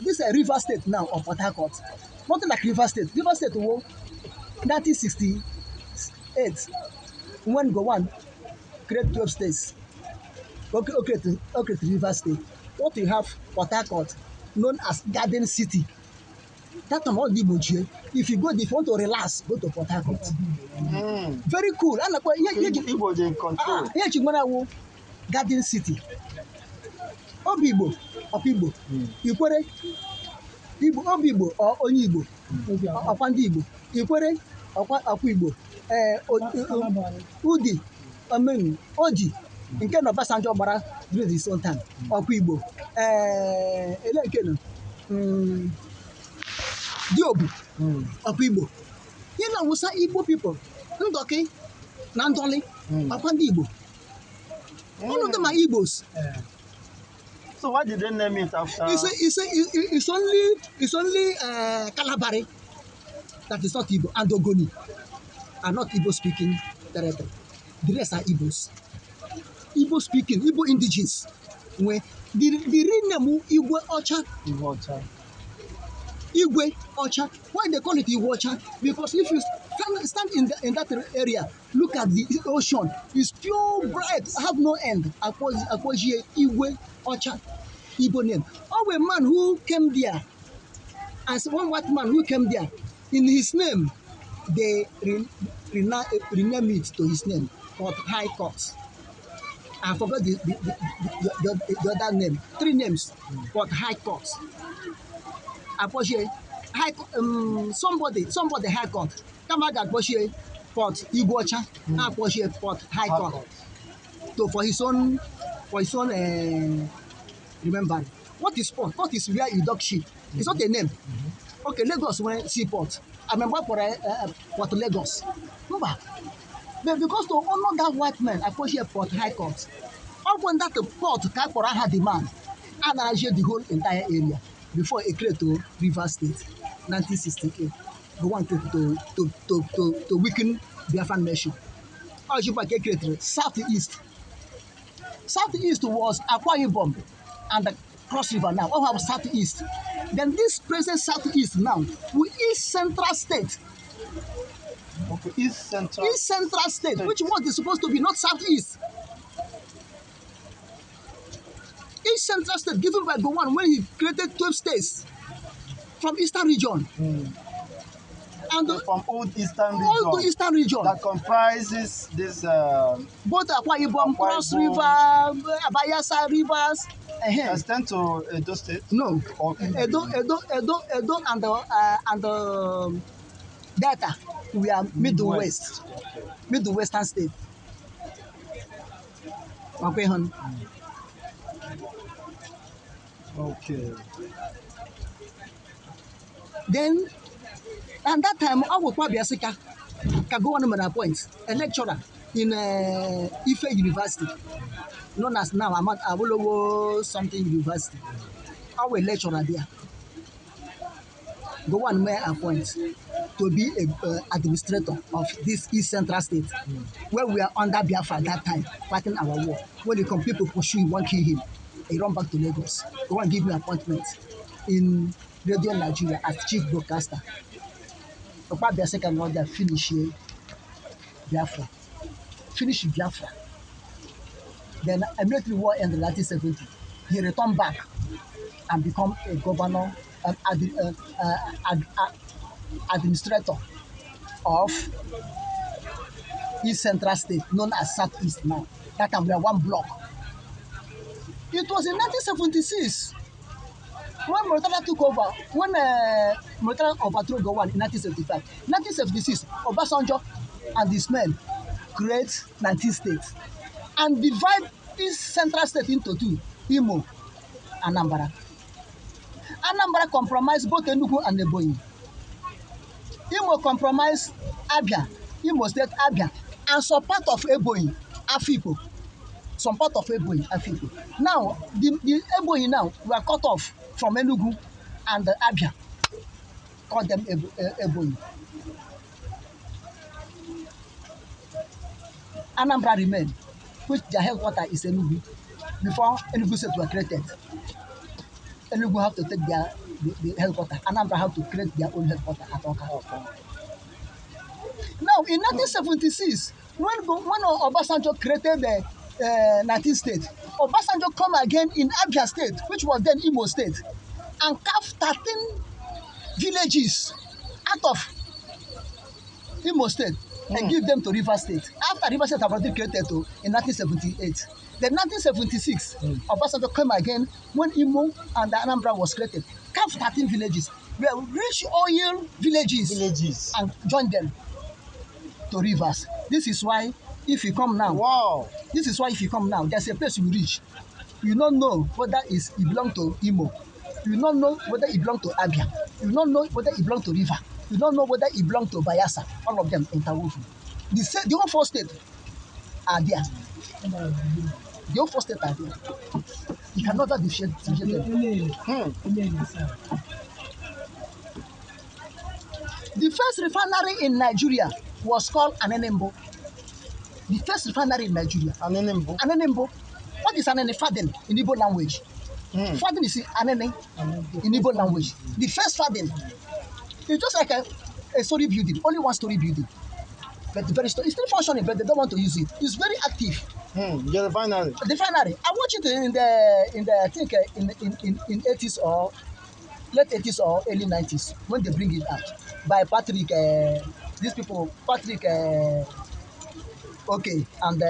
this River State now of Port Harcourt. Nothing like River State. River State was 1968 when Gowon create 12 states. Okay, to River State. What we have Port Harcourt, known as Garden City. That time all the Igbo. If you want to relax, go to Port Harcourt. Very cool. And Igbo dey in control. Here you Garden City. Obibo, Opibo. Ikwere. Igbo, Obibo or only Igbo. Okwandi Igbo. Ikwere, Okwibo. Udi, Amen, Oji. In kind of passenger bara during his own time. Okwibo. Diobu. Okwibo. You know, we say Igbo people. Ndoki, Nandoli, Okwandi Igbo. All of them are Igbos. So why did they name it after? It's only Kalabari that is not Igbo, and Ogoni are not Igbo speaking territory. The rest are Igbos. Igbo speaking, Igbo indigenous. Where the real name Igwe Ocha. Igwe Ocha. Why they call it Igwe Ocha? Because if you stand in that area, look at the ocean. It's pure bright, have no end. Akwaji Igwe Ocha, Igbo name. Our man who came there, as one white man who came there, in his name, they rename it to his name, called High Court. I forgot the other name. 3 names, called High Court. Akwaji somebody High Court. Kamaga Akwaji Port Igwe Ocha, Akwaji Port High Court. So for his own remember, what is port? Port is where you dock ship. It's not a name. Okay, Lagos went seaport. I remember Port Lagos. Remember? But because to honor that white man, I push here Port High Court. When that port Kakora had demand, and I the whole entire area before it created to River State, 1968. They wanted to weaken Biafra nation. Ojuba created Southeast. Southeast was Akwa Ibom and the Cross River now. All have Southeast. Then this present Southeast now, we East Central State. Okay, East Central State, which one is supposed to be not Southeast. East Central State given by Gowon when he created 12 states from Eastern region. And from old Eastern region. All the Eastern region. That comprises this both Akwa Ibom, Cross River, Abayasa rivers. Extend to Edo State? No. Edo and Delta. We are Middle West. Middle Western state. Okay, hon. Okay. Then, and that time, I was probably can go on a point, a lecturer in Ife University, known as now Awolowo something University. I was a lecturer there. Go on may appoint to be a administrator of this East Central State, where we are under Biafra at that time, fighting our war. When the people pursue him, one kill him, he run back to Lagos. Go and give me appointment in Radio Nigeria as chief broadcaster. About the second one, they finish here, Biafra. Finish Biafra. Then immediately war ended in 1970. He returned back and become a governor, administrator of East Central State, known as Southeast now. That time we are one block. It was in 1976 when Murtala took over, when Murtala overthrew Gowon in 1975. 1976, Obasanjo and his men create 19 states and divide East Central State into 2, Imo and Anambra. Anambra compromised both Enugu and Ebonyi. Imo compromised Abia, Imo State, Abia, and some part of Ebonyi, Afikpo. Some part of Ebonyi, Afikpo. Now, the Ebonyi now were cut off from Enugu and Abia. Call them Ebonyi. Anambra remained, which their headquarters is Enugu. Before Enugu State were created, Enugu have to take their the headquarters. Anambra had to create their own headquarters at Awka. Okay. Now, in 1976, when Obasanjo created the 19th state, Obasanjo come again in Abia State, which was then Imo State, and carved 13 villages out of Imo State and give them to River State. After River State have already created in 1978. Then 1976, Obasanjo came again when Imo and Anambra was created. Carved 13 villages. Were rich oil villages. And joined them to rivers. This is why if you come now, there's a place you reach. You don't know whether it belongs to Imo. You don't know whether it belongs to Abia. You don't know whether it belongs to River. You don't know whether it belongs to Bayelsa. All of them interwoven. The whole four states are there. The whole four states are there. You can never differentiate them. The first refinery in Nigeria was called Anenembo. The first refinery in Nigeria. Anenembo. What is Anene? Faden in Igbo language. Faden is Anene in Igbo language. The first Faden. It's just like a story building, only one story building. But it's still functioning, but they don't want to use it. It's very active. The refinery. The refinery. I watched it in the I think in 80s or late 80s or early 90s when they bring it out by Patrick. These people, Patrick. Okay, and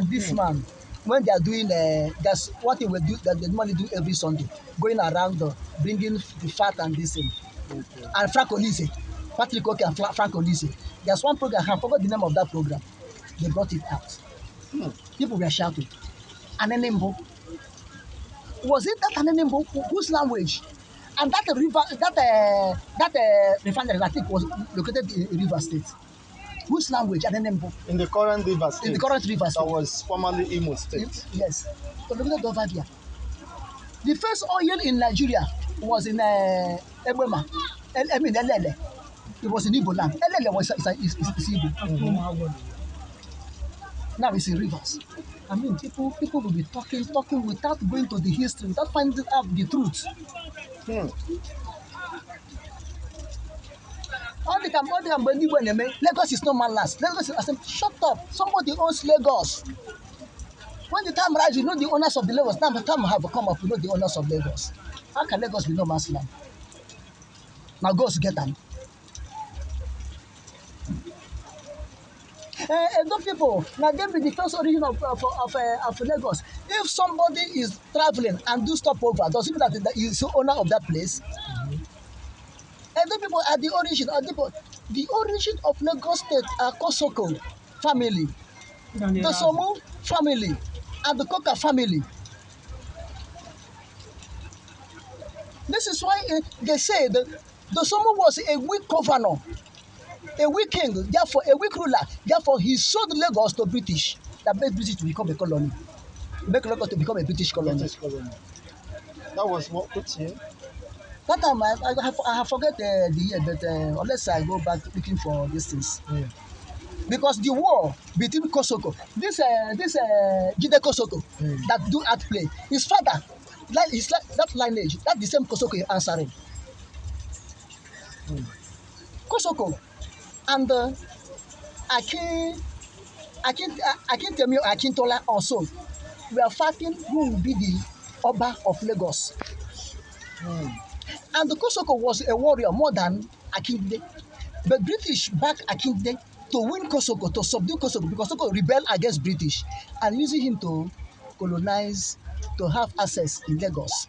this man, when they are doing that's what they will do, that they normally do every Sunday, going around bringing the fat and this thing. Okay. And Frank Olise, Patrick Oke and Frank Olise. There's one program, I forgot the name of that program. They brought it out. People were shouting. Anenembo. Was it that Anenembo whose language? And that river, that refinery, I think, was located in River State. Whose language? Anenembo. In the current River State. In the current River State. That was formerly Imo State. Yes. So located over there. The first oil in Nigeria was in Ebema. I mean, Elele. It was in Igbo land. Elele was is Igbo. Now it's in rivers. I mean, people will be talking without going to the history, without finding out the truth. All the time, Lagos is no man last. Lagos is, I said, shut up. Somebody owns Lagos. When the time rises, you know the owners of the Lagos. Now the time have come up, you know the owners of Lagos. How can Lagos be no man's land? Now go to get them. Those people, now they be the first origin of Lagos. If somebody is traveling and do stopover, does it mean that he is the owner of that place? And those people are the origin. The origin of Lagos State are Kosoko family, the Somo family, and the Koka family. This is why they say the Somo was a weak governor, a weak king, therefore a weak ruler. Therefore, he sold Lagos to British. That made British to become a colony. Make Lagos to become a British colony. That was what year? That time I have forget the year, but unless I go back looking for these things. Because the war between Kosoko, this Jide Kosoko that do art play, his father, that lineage, that's the same Kosoko you're answering. Kosoko and Akintola also, we are fighting who will be the Oba of Lagos. And the Kosoko was a warrior more than Akinde. But British backed Akinde to win Kosoko, to subdue Kosoko, because Kosoko rebelled against British and using him to colonize, to have access in Lagos.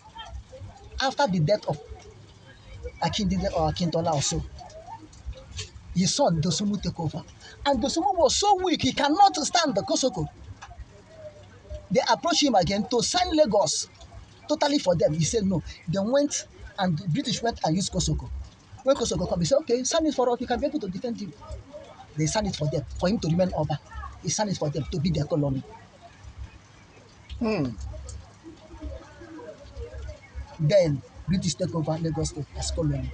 After the death of Akinde or Akintola also, his son Dosumu took over. And Dosumu was so weak, he cannot stand the Kosoko. They approached him again to sign Lagos totally for them. He said no. They went and the British went and used Kosoko. When Kosoko come, he said, okay, sign it for us, we can be able to defend you. They signed it for them, for him to remain Oba. He signed it for them to be their colony. Then British take over Lagos State as colony.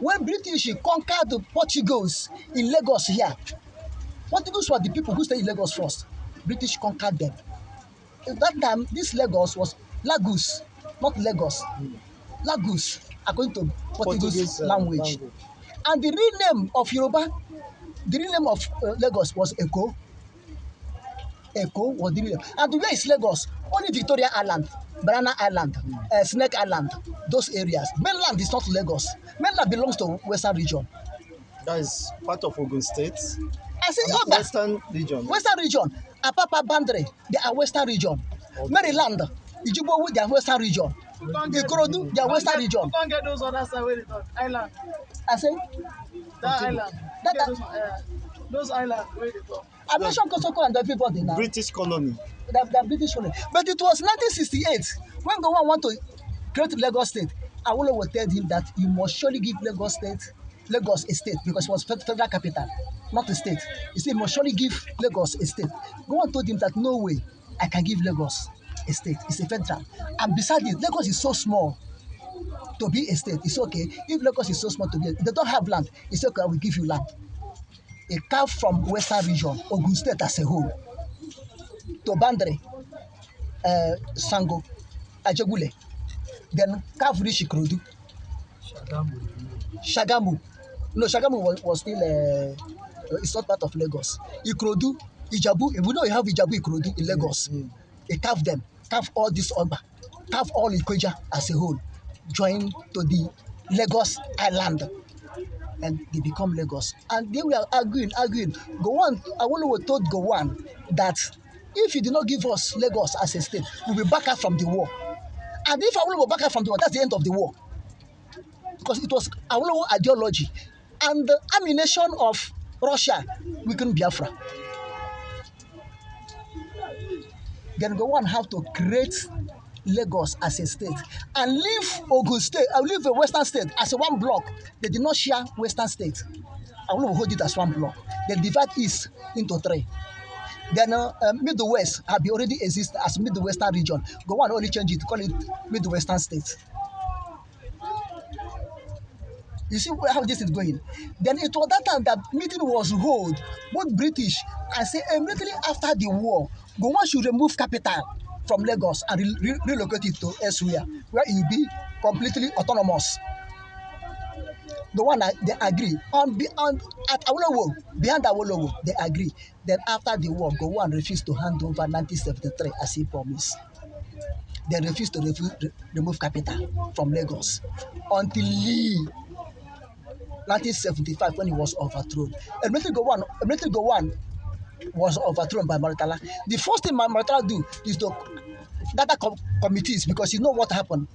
When British conquered the Portuguese in Lagos here, Portuguese were the people who stayed in Lagos first. British conquered them. At that time, this Lagos was Lagos. not Lagos. Lagos, according to Portuguese language. language. And the real name of Yoruba, the real name of Lagos was Eko. Eko was the real name. And where is Lagos? Only Victoria Island, Banana Island, Snake Island, those areas. Mainland is not Lagos. Mainland belongs to Western region. That is part of Ogun State. I say, And Oba, Western region. Western region. Apapa Bandre, they are Western region. Okay. Maryland, Ijubo, they are Western region. Ikorodu, they are Western region. You can't get those other side where they talk. Island. I say, That island. That- Get those islands where they talk. I mentioned Kosoko and everybody now. British colony. The British colony. But it was 1968 when Gowon want to create Lagos State. Awolowo told him that you must surely give Lagos a state because it was federal capital, not a state. He said, you must surely give Lagos a state. Gowon told him that no way I can give Lagos a state. It's a federal. And besides it, Lagos is so small to be a state. It's okay. If Lagos is so small to be they don't have land, it's okay, I will give you land. A calf from Western region, Ogun State as a whole, to Bandre, Sango, Ajegule, then calf reach Ikorodu. Shagamu. No, Shagamu was still, it's not part of Lagos. Ikorodu, Ijabu, we know you have Ijabu, Ikorodu in Lagos. They calf them, calf all this Ogba, calf all Ikoja as a whole, join to the Lagos Island. And they become Lagos. And they were arguing. Gowon, Awolowo told Gowon that if you do not give us Lagos as a state, we will back out from the war. And if Awolowo back out from the war, that's the end of the war. Because it was Awolowo ideology. And the ammunition of Russia weakened Biafra. Then Gowon have to create Lagos as a state and leave Ogun State, leave the Western State as a one block. They did not share Western State. I will hold it as one block. They divide East into three. Then Midwest have already exist as Midwestern region. Gowon only change it, call it Midwestern State. You see how this is going. Then it was that time that meeting was held, both British and say immediately after the war, Gowon should remove capital from Lagos and relocate it to elsewhere, where it will be completely autonomous. The one that they agree at Awolowo, behind Awolowo, they agree. Then after the war, Gowon refused to hand over 1973 as he promised. They refused to remove capital from Lagos until 1975 when he was overthrown. Immediately Gowon was overthrown by Maritala. The first thing Maritala do is to gather committees because you know what happened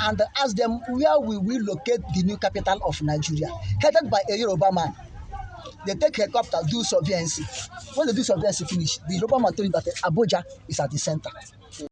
and ask them where we will locate the new capital of Nigeria, headed by a Yoruba man. They take helicopter, do surveillance. When they do surveillance finish, the Yoruba man told you that Abuja is at the center.